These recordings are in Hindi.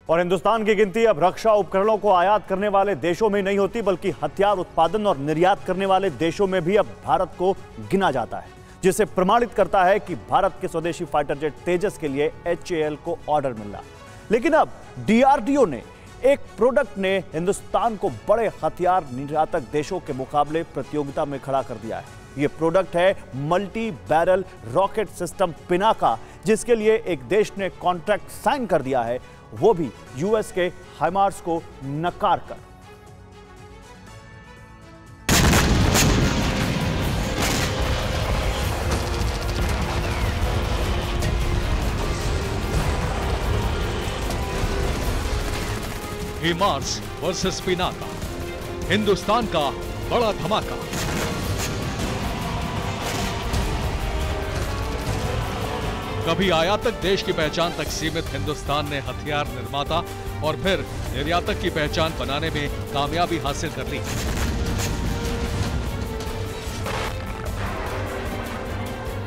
और हिंदुस्तान की गिनती अब रक्षा उपकरणों को आयात करने वाले देशों में नहीं होती, बल्कि हथियार उत्पादन और निर्यात करने वाले देशों में भी अब भारत को गिना जाता है, जिसे प्रमाणित करता है कि भारत के स्वदेशी फाइटर जेट तेजस के लिए HAL को ऑर्डर मिल रहा। लेकिन अब DRDO ने एक प्रोडक्ट ने हिंदुस्तान को बड़े हथियार निर्यातक देशों के मुकाबले प्रतियोगिता में खड़ा कर दिया है। यह प्रोडक्ट है multi barrel rocket system Pinaka, जिसके लिए एक देश ने कॉन्ट्रैक्ट साइन कर दिया है, वो भी US के हाइमार्स को नकार कर। हाइमार्स वर्सेस पिनाका, हिंदुस्तान का बड़ा धमाका। कभी आयातक देश की पहचान तक सीमित हिंदुस्तान ने हथियार निर्माता और फिर निर्यातक की पहचान बनाने में कामयाबी हासिल कर ली।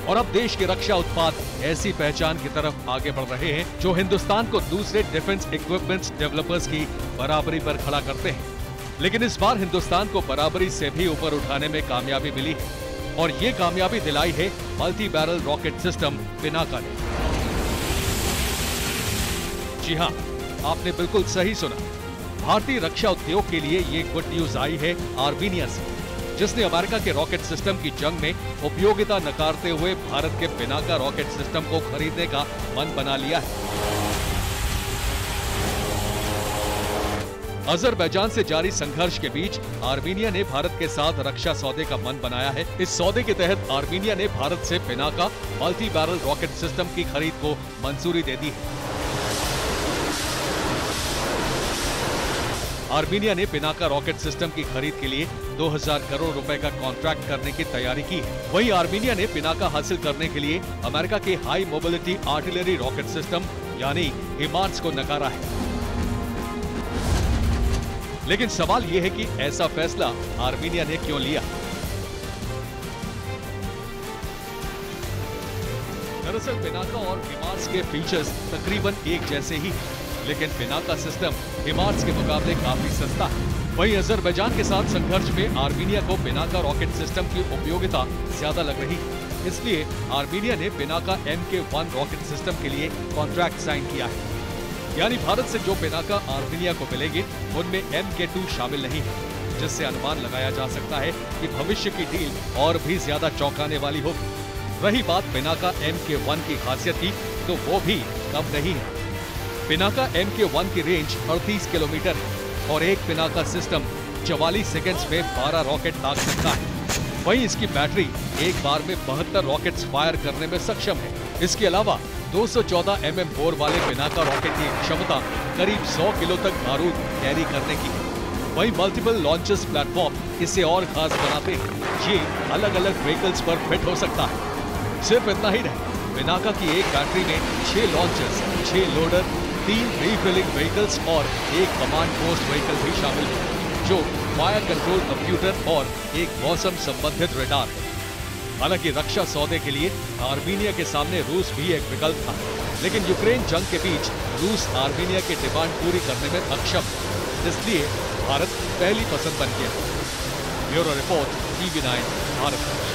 और अब देश के रक्षा उत्पाद ऐसी पहचान की तरफ आगे बढ़ रहे हैं जो हिंदुस्तान को दूसरे डिफेंस इक्विपमेंट्स डेवलपर्स की बराबरी पर खड़ा करते हैं। लेकिन इस बार हिंदुस्तान को बराबरी से भी ऊपर उठाने में कामयाबी मिली है, और ये कामयाबी दिलाई है multi barrel rocket system Pinaka ने। जी हां, आपने बिल्कुल सही सुना। भारतीय रक्षा उद्योग के लिए ये गुड न्यूज आई है आर्मीनिया से, जिसने अमेरिका के रॉकेट सिस्टम की जंग में उपयोगिता नकारते हुए भारत के पिनाका रॉकेट सिस्टम को खरीदने का मन बना लिया है। अजरबैजान से जारी संघर्ष के बीच आर्मीनिया ने भारत के साथ रक्षा सौदे का मन बनाया है। इस सौदे के तहत आर्मीनिया ने भारत से Pinaka multi barrel rocket system की खरीद को मंजूरी दे दी है। आर्मीनिया ने पिनाका रॉकेट सिस्टम की खरीद के लिए 2000 करोड़ रुपए का कॉन्ट्रैक्ट करने की तैयारी की है। वहीं आर्मीनिया ने पिनाका हासिल करने के लिए अमेरिका के high mobility artillery rocket system यानी हाइमार्स को नकारा है। लेकिन सवाल यह है कि ऐसा फैसला आर्मीनिया ने क्यों लिया? दरअसल पिनाका और हाइमार्स के फीचर्स तकरीबन एक जैसे ही हैं, लेकिन पिनाका सिस्टम हाइमार्स के मुकाबले काफी सस्ता है। वहीं अजरबैजान के साथ संघर्ष में आर्मीनिया को पिनाका रॉकेट सिस्टम की उपयोगिता ज्यादा लग रही है, इसलिए आर्मीनिया ने पिनाका MK1 रॉकेट सिस्टम के लिए कॉन्ट्रैक्ट साइन किया है। यानी भारत से जो पिनाका आर्मीनिया को मिलेंगे उनमें MK2 शामिल नहीं है, जिससे अनुमान लगाया जा सकता है कि भविष्य की डील और भी ज्यादा चौंकाने वाली होगी। रही बात पिनाका MK1 की खासियत की, तो वो भी कम नहीं है। पिनाका MK1 की रेंज 38 किलोमीटर है और एक पिनाका सिस्टम 44 सेकंड्स में 12 रॉकेट दाग सकता है। वहीं इसकी बैटरी एक बार में 72 रॉकेट्स फायर करने में सक्षम है। इसके अलावा 214 mm बोर वाले पिनाका रॉकेट की क्षमता करीब 100 किलो तक बारूद कैरी करने की है। वहीं मल्टीपल लॉन्चर्स प्लेटफॉर्म इसे और खास बनाते हैं। ये अलग अलग व्हीकल्स पर फिट हो सकता है। सिर्फ इतना ही नहीं, पिनाका की एक बैटरी में 6 लॉन्चर्स, 6 लोडर, 3 रीफिलिंग व्हीकल्स और एक कमांड पोस्ट व्हीकल भी शामिल है, जो फायर कंट्रोल कंप्यूटर और एक मौसम संबंधित रडार है। हालांकि रक्षा सौदे के लिए आर्मीनिया के सामने रूस भी एक विकल्प था, लेकिन यूक्रेन जंग के बीच रूस आर्मीनिया की डिमांड पूरी करने में अक्षम है, इसलिए भारत पहली पसंद बन गया। Bureau report, TV9 Bharat.